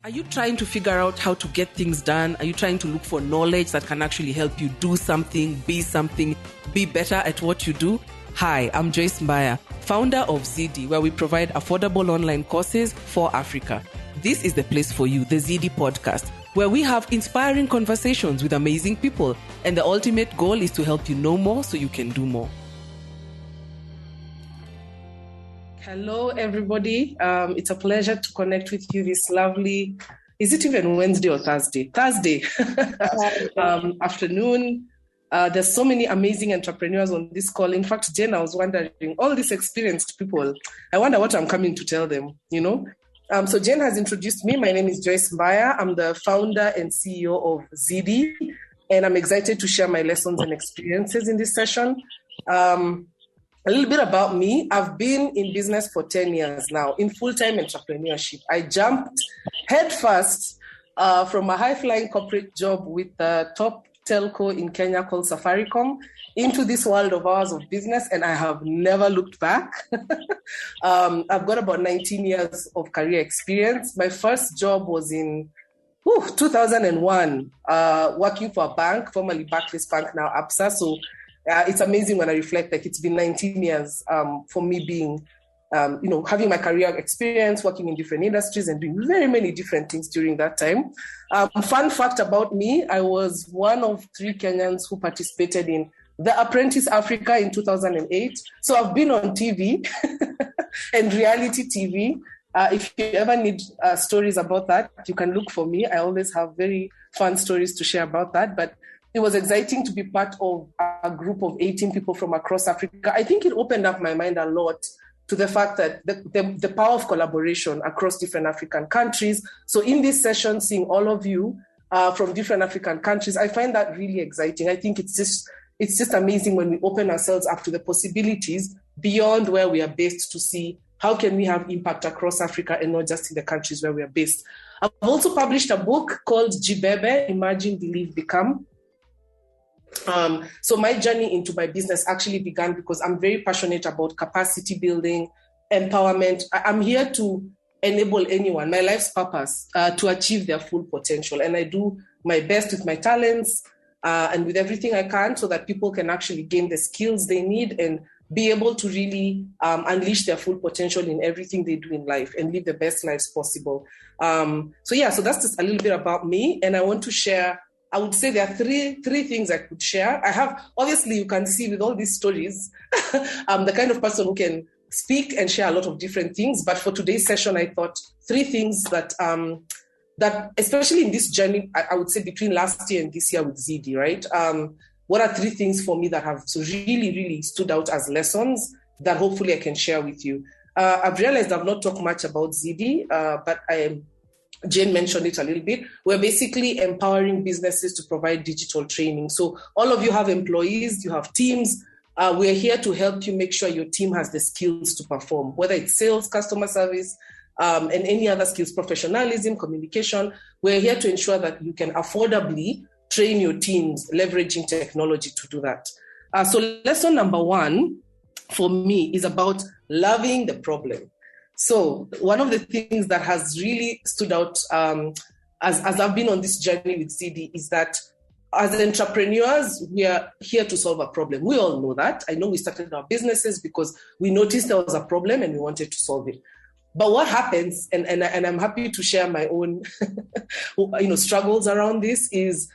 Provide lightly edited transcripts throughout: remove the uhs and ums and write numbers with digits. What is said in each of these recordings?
Are you trying to figure out how to get things done? Are you trying to look for knowledge that can actually help you do something, be better at what you do? Hi, I'm Joyce Mbaya, founder of Zydii, where we provide affordable online courses for Africa. This is the place for you, the Zydii podcast, where we have inspiring conversations with amazing people. And the ultimate goal is to help you know more so you can do more. Hello, everybody. It's a pleasure to connect with you this lovely, is it even Wednesday or Thursday? Thursday afternoon. There's so many amazing entrepreneurs on this call. In fact, Jen, I was wondering, all these experienced people, I wonder what I'm coming to tell them, So Jen has introduced me. My name is Joyce Mbaya. I'm the founder and CEO of Zydii, and I'm excited to share my lessons and experiences in this session. A little bit about me. I've been in business for 10 years now in full-time entrepreneurship. I jumped headfirst from a high-flying corporate job with the top telco in Kenya called Safaricom into this world of ours of business, and I have never looked back. I've got about 19 years of career experience. My first job was in 2001, working for a bank, formerly Barclays Bank, now ABSA. So it's amazing when I reflect, like it's been 19 years for me being, having my career experience, working in different industries and doing very many different things during that time. Fun fact about me, I was one of 3 Kenyans who participated in The Apprentice Africa in 2008. So I've been on TV and reality TV. If you ever need stories about that, you can look for me. I always have very fun stories to share about that. But it was exciting to be part of a group of 18 people from across Africa. I think it opened up my mind a lot to the fact that the power of collaboration across different African countries. So in this session, seeing all of you from different African countries, I find that really exciting. I think it's just amazing when we open ourselves up to the possibilities beyond where we are based to see how can we have impact across Africa and not just in the countries where we are based. I've also published a book called Jibebe, Imagine, Believe, Become. So my journey into my business actually began because I'm very passionate about capacity building, empowerment. I'm here to enable anyone, my life's purpose, to achieve their full potential. And I do my best with my talents and with everything I can so that people can actually gain the skills they need and be able to really unleash their full potential in everything they do in life and live the best lives possible. So that's just a little bit about me. And I want to share, I would say there are three things I could share. I have, obviously you can see with all these stories, I'm the kind of person who can speak and share a lot of different things. But for today's session, I thought 3 things that especially in this journey, I would say between last year and this year with Zydii, right? What are 3 things for me that have really, really stood out as lessons that hopefully I can share with you? I've realized I've not talked much about Zydii, but Jane mentioned it a little bit. We're basically empowering businesses to provide digital training. So all of you have employees, you have teams. We're here to help you make sure your team has the skills to perform, whether it's sales, customer service, and any other skills, professionalism, communication. We're here to ensure that you can affordably train your teams, leveraging technology to do that. So lesson number 1 for me is about loving the problem. So one of the things that has really stood out as I've been on this journey with Zydii is that as entrepreneurs, we are here to solve a problem. We all know that. I know we started our businesses because we noticed there was a problem and we wanted to solve it. But what happens, and I'm happy to share my own struggles around this, is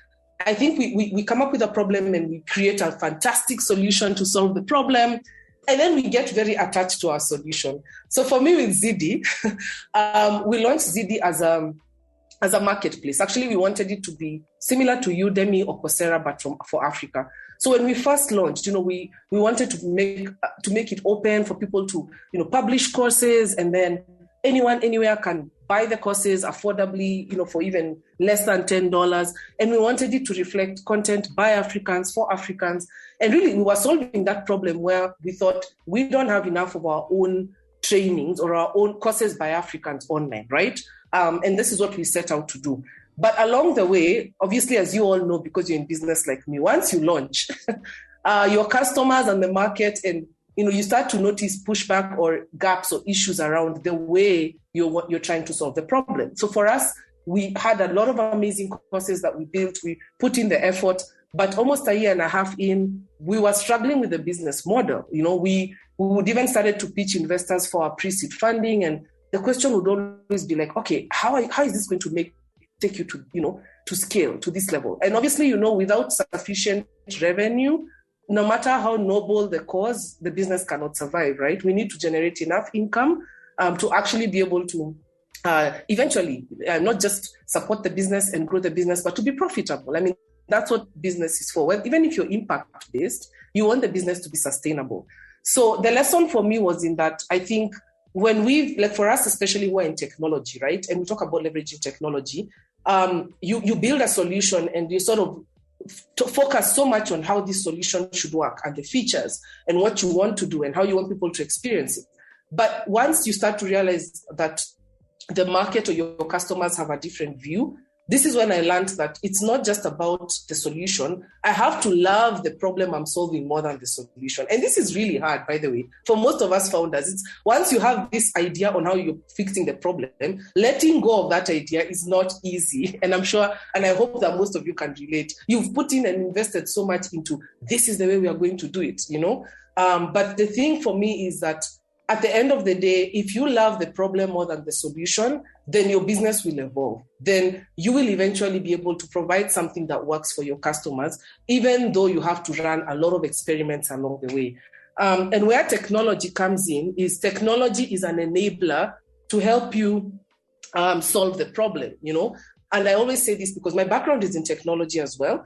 I think we come up with a problem and we create a fantastic solution to solve the problem. And then we get very attached to our solution. So for me with Zydii, we launched Zydii as a marketplace. Actually, we wanted it to be similar to Udemy or Coursera, but for Africa. So when we first launched, we wanted to make it open for people to, publish courses, and then anyone, anywhere can buy the courses affordably, for even less than $10. And we wanted it to reflect content by Africans, for Africans. And really, we were solving that problem where we thought we don't have enough of our own trainings or our own courses by Africans online, right? And this is what we set out to do. But along the way, obviously, as you all know, because you're in business like me, once you launch, your customers and the market and you start to notice pushback or gaps or issues around the way you're trying to solve the problem. So for us, We had a lot of amazing courses that we built. We put in the effort, but almost a year and a half in, we were struggling with the business model. We would even started to pitch investors for our pre-seed funding, and the question would always be like, okay, how is this going to take you to scale to this level? And obviously, without sufficient revenue, no matter how noble the cause, the business cannot survive, right? We need to generate enough income to actually be able to eventually not just support the business and grow the business, but to be profitable. I mean, that's what business is for. Well, even if you're impact-based, you want the business to be sustainable. So the lesson for me was in that I think when for us, especially we're in technology, right? And we talk about leveraging technology, you build a solution and you sort of focus so much on how this solution should work and the features and what you want to do and how you want people to experience it. But once you start to realize that the market or your customers have a different view, this is when I learned that it's not just about the solution. I have to love the problem I'm solving more than the solution. And this is really hard, by the way, for most of us founders. It's once you have this idea on how you're fixing the problem, letting go of that idea is not easy. And I'm sure, and I hope that most of you can relate. You've put in and invested so much into this is the way we are going to do it, But the thing for me is that at the end of the day, if you love the problem more than the solution, then your business will evolve. Then you will eventually be able to provide something that works for your customers, even though you have to run a lot of experiments along the way. And where technology comes in is technology is an enabler to help you solve the problem, And I always say this because my background is in technology as well.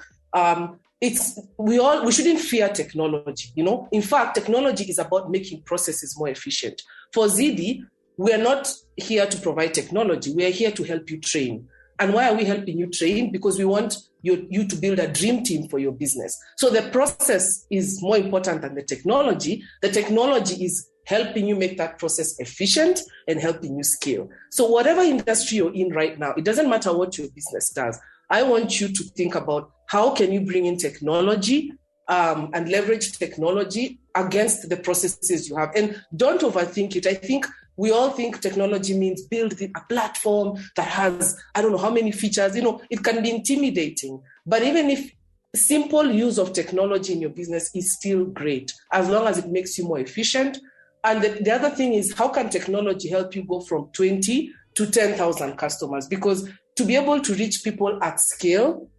We shouldn't fear technology, In fact, technology is about making processes more efficient. For Zydii, we are not here to provide technology. We are here to help you train. And why are we helping you train? Because we want you to build a dream team for your business. So the process is more important than the technology. The technology is helping you make that process efficient and helping you scale. So whatever industry you're in right now, it doesn't matter what your business does. I want you to think about how can you bring in technology and leverage technology against the processes you have. And don't overthink it. I think we all think technology means build a platform that has, I don't know how many features, it can be intimidating. But even if simple use of technology in your business is still great, as long as it makes you more efficient. And the other thing is, how can technology help you go from 20 to 10,000 customers? Because to be able to reach people at scale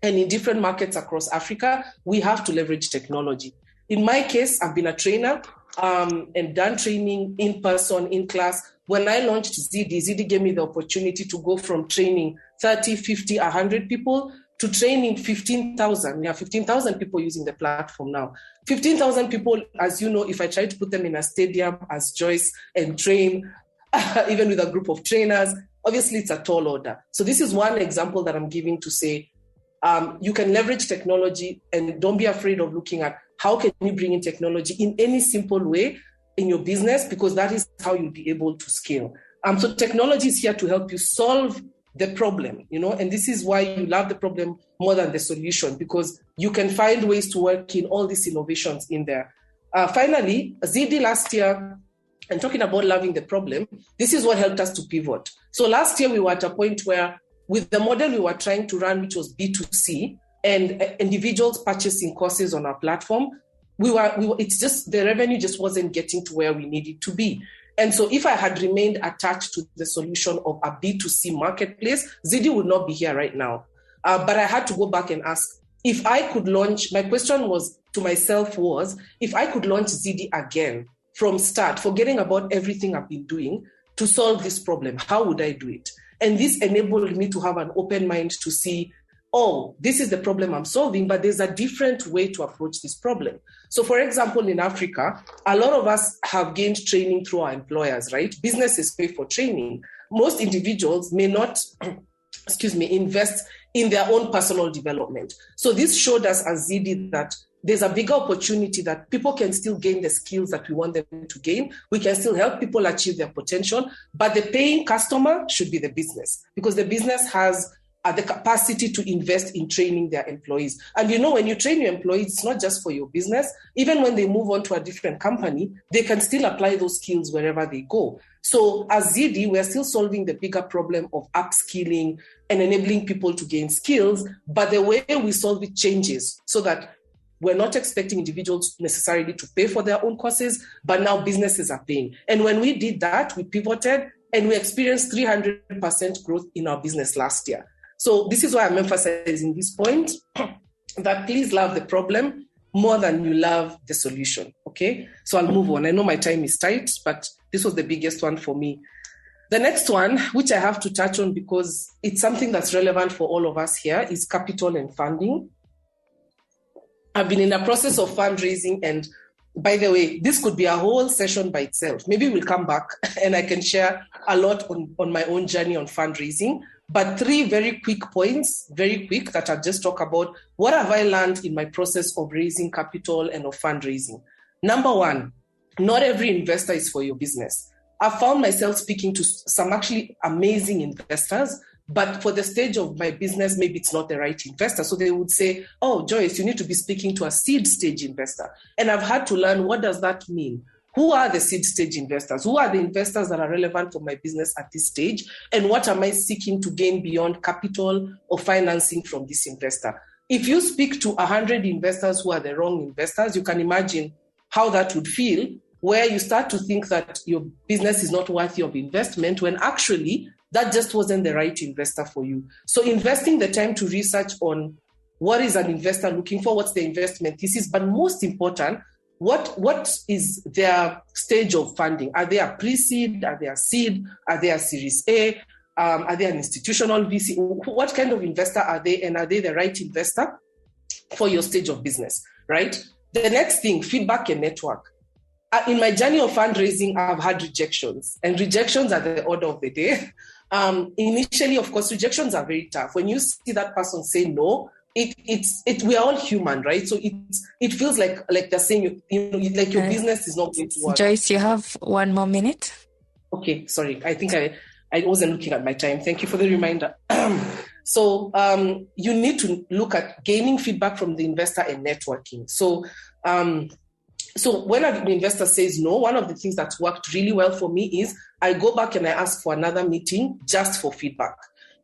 and in different markets across Africa, we have to leverage technology. In my case, I've been a trainer and done training in person, in class. When I launched Zydii gave me the opportunity to go from training 30, 50, 100 people to training 15,000. We have 15,000 people using the platform now. 15,000 people, as you know, if I try to put them in a stadium as Joyce and train, even with a group of trainers, obviously it's a tall order. So this is one example that I'm giving to say, you can leverage technology and don't be afraid of looking at how can you bring in technology in any simple way in your business, because that is how you'll be able to scale. So technology is here to help you solve the problem, and this is why you love the problem more than the solution, because you can find ways to work in all these innovations in there. Finally, Zydii last year, and talking about loving the problem, this is what helped us to pivot. So last year we were at a point where with the model we were trying to run, which was B2C, and individuals purchasing courses on our platform, it's just the revenue just wasn't getting to where we needed to be. And so if I had remained attached to the solution of a B2C marketplace, Zydii would not be here right now. But I had to go back and ask, if I could launch, my question was to myself was, if I could launch Zydii again from start, forgetting about everything I've been doing to solve this problem, how would I do it? And this enabled me to have an open mind to see, oh, this is the problem I'm solving, but there's a different way to approach this problem. So for example, in Africa, a lot of us have gained training through our employers, right? Businesses pay for training. Most individuals may not, invest in their own personal development. So this showed us as Zydii that there's a bigger opportunity that people can still gain the skills that we want them to gain. We can still help people achieve their potential, but the paying customer should be the business, because the business has the capacity to invest in training their employees. And when you train your employees, it's not just for your business. Even when they move on to a different company, they can still apply those skills wherever they go. So as Zydii, we're still solving the bigger problem of upskilling and enabling people to gain skills, but the way we solve it changes so that we're not expecting individuals necessarily to pay for their own courses, but now businesses are paying. And when we did that, we pivoted and we experienced 300% growth in our business last year. So this is why I'm emphasizing this point, that please love the problem more than you love the solution, okay? So I'll move on. I know my time is tight, but this was the biggest one for me. The next one, which I have to touch on because it's something that's relevant for all of us here, is capital and funding. I've been in the process of fundraising, and by the way, this could be a whole session by itself. Maybe we'll come back and I can share a lot on my own journey on fundraising. But 3 very quick points, very quick, that I'll just talk about. What have I learned in my process of raising capital and of fundraising? Number 1, not every investor is for your business. I found myself speaking to some actually amazing investors, but for the stage of my business, maybe it's not the right investor. So they would say, oh, Joyce, you need to be speaking to a seed stage investor. And I've had to learn, what does that mean? Who are the seed stage investors? Who are the investors that are relevant for my business at this stage? And what am I seeking to gain beyond capital or financing from this investor? If you speak to 100 investors who are the wrong investors, you can imagine how that would feel, where you start to think that your business is not worthy of investment when actually that just wasn't the right investor for you. So investing the time to research on what is an investor looking for, what's the investment thesis, but most important, what is their stage of funding? Are they a pre-seed? Are they a seed? Are they a Series A? Are they an institutional VC? What kind of investor are they? And are they the right investor for your stage of business, right? The next thing, feedback and network. In my journey of fundraising, I've had rejections, and rejections are the order of the day. Initially, of course, rejections are very tough. When you see that person say no, we are all human, right? So it feels like they're saying, like your business is not going to work. Joyce, you have 1 more minute. Okay, sorry. I think I wasn't looking at my time. Thank you for the reminder. So you need to look at gaining feedback from the investor and networking. So when an investor says no, one of the things that's worked really well for me is I go back and I ask for another meeting just for feedback.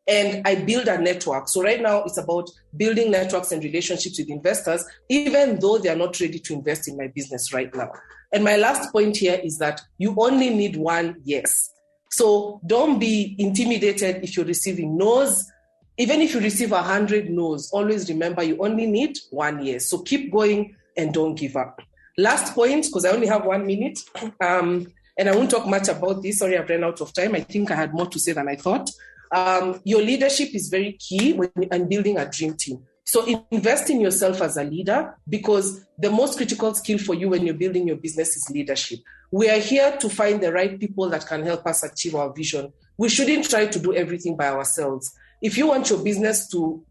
And I build a network. So right now it's about building networks and relationships with investors, even though they are not ready to invest in my business right now. And my last point here is that you only need 1 yes. So don't be intimidated if you're receiving no's. Even if you receive 100 no's, always remember you only need 1 yes. So keep going and don't give up. Last point, because I only have 1 minute, and I won't talk much about this. Sorry, I've run out of time. I think I had more to say than I thought. Your leadership is very key when building a dream team. So invest in yourself as a leader, because the most critical skill for you when you're building your business is leadership. We are here to find the right people that can help us achieve our vision. We shouldn't try to do everything by ourselves. If you want your business to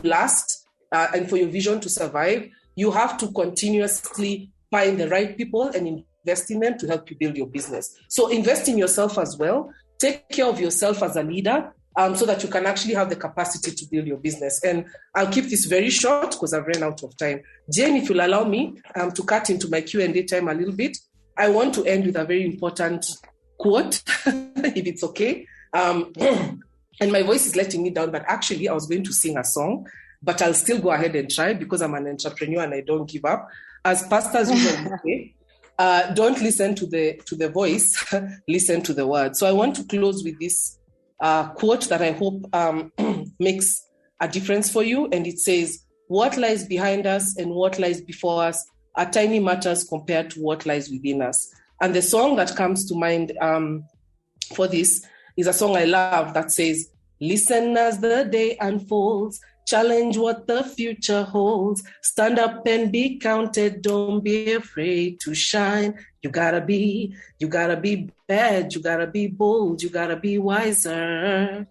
last and for your vision to survive, you have to continuously find the right people and invest in them to help you build your business. So invest in yourself as well. Take care of yourself as a leader so that you can actually have the capacity to build your business. And I'll keep this very short because I've run out of time. Jane, if you'll allow me to cut into my Q&A time a little bit, I want to end with a very important quote, if it's okay. And my voice is letting me down, but actually I was going to sing a song, but I'll still go ahead and try because I'm an entrepreneur and I don't give up. As pastors usually say, don't listen to the voice, listen to the word. So I want to close with this quote that I hope makes a difference for you. And it says, what lies behind us and what lies before us are tiny matters compared to what lies within us. And the song that comes to mind for this is a song I love that says, listen as the day unfolds, challenge what the future holds, stand up and be counted, don't be afraid to shine. You gotta be bad, you gotta be bold, you gotta be wiser.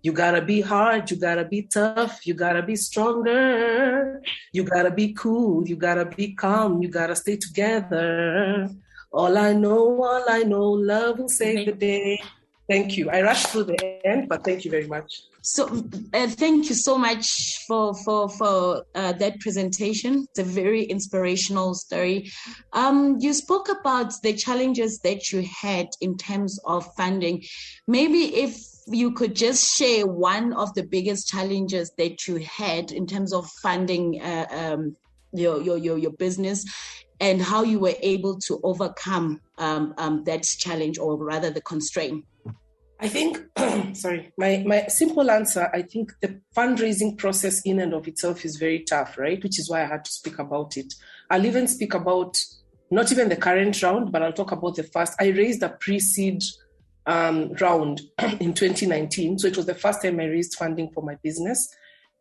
You gotta be hard, you gotta be tough, you gotta be stronger. You gotta be cool, you gotta be calm, you gotta stay together. All I know, love will save the day. Thank you. I rushed through the end, but thank you very much. So thank you so much for that presentation. It's a very inspirational story. You spoke about the challenges that you had in terms of funding. Maybe if you could just share one of the biggest challenges that you had in terms of funding your business, and how you were able to overcome that challenge, or rather the constraint. I think, my simple answer, I think the fundraising process in and of itself is very tough, right? Which is why I had to speak about it. I'll even speak about not even the current round, but I'll talk about the first. I raised a pre-seed round in 2019. So it was the first time I raised funding for my business.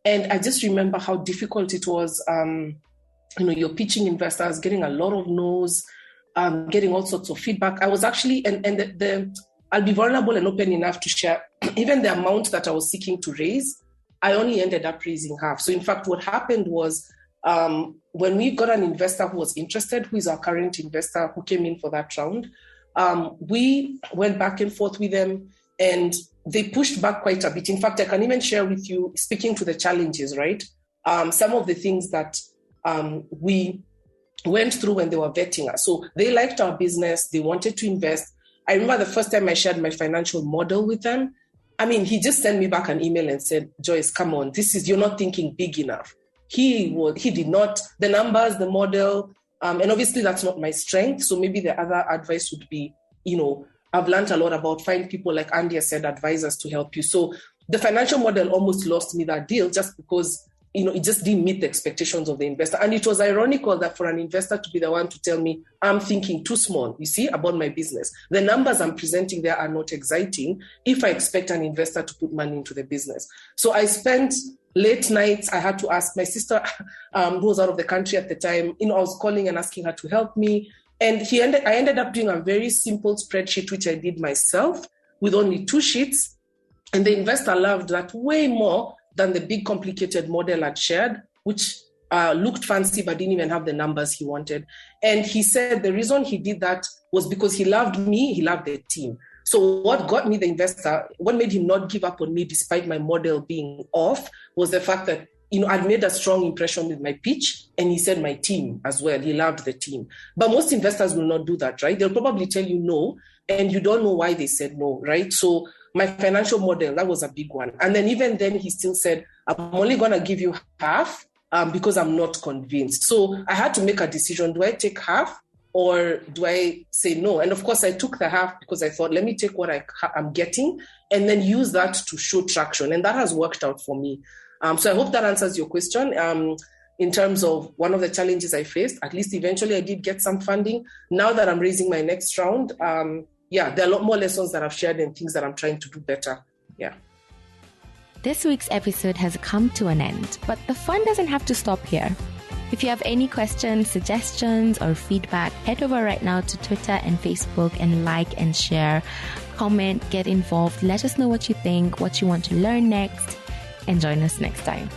And I just remember how difficult it was. You're pitching investors, getting a lot of no's, getting all sorts of feedback. I was actually, I'll be vulnerable and open enough to share, even the amount that I was seeking to raise, I only ended up raising half. So in fact, what happened was when we got an investor who was interested, who is our current investor, who came in for that round, we went back and forth with them and they pushed back quite a bit. In fact, I can even share with you, speaking to the challenges, right? Some of the things that we went through when they were vetting us. So they liked our business, they wanted to invest. I remember the first time I shared my financial model with them. I mean, he just sent me back an email and said, Joyce, come on, you're not thinking big enough. He did not, the numbers, the model, and obviously that's not my strength. So maybe the other advice would be, I've learned a lot about find people, like Andy said, advisors to help you. So the financial model almost lost me that deal just because it just didn't meet the expectations of the investor. And it was ironical that for an investor to be the one to tell me, I'm thinking too small, about my business. The numbers I'm presenting there are not exciting if I expect an investor to put money into the business. So I spent late nights. I had to ask my sister, who was out of the country at the time, I was calling and asking her to help me. And I ended up doing a very simple spreadsheet, which I did myself with only 2 sheets. And the investor loved that way more than the big complicated model I'd shared, which looked fancy but didn't even have the numbers he wanted. And he said the reason he did that was because he loved me, he loved the team. So what got me the investor, what made him not give up on me despite my model being off, was the fact that I'd made a strong impression with my pitch, and he said my team as well. He loved the team. But most investors will not do that, right? They'll probably tell you no, and you don't know why they said no, right? So my financial model, that was a big one. And then even then he still said, I'm only going to give you half because I'm not convinced. So I had to make a decision. Do I take half or do I say no? And of course I took the half because I thought, let me take what I'm getting and then use that to show traction. And that has worked out for me. So I hope that answers your question. In terms of one of the challenges I faced, at least eventually I did get some funding. Now that I'm raising my next round, there are a lot more lessons that I've shared and things that I'm trying to do better. Yeah. This week's episode has come to an end, but the fun doesn't have to stop here. If you have any questions, suggestions, or feedback, head over right now to Twitter and Facebook and like and share, comment, get involved. Let us know what you think, what you want to learn next, and join us next time.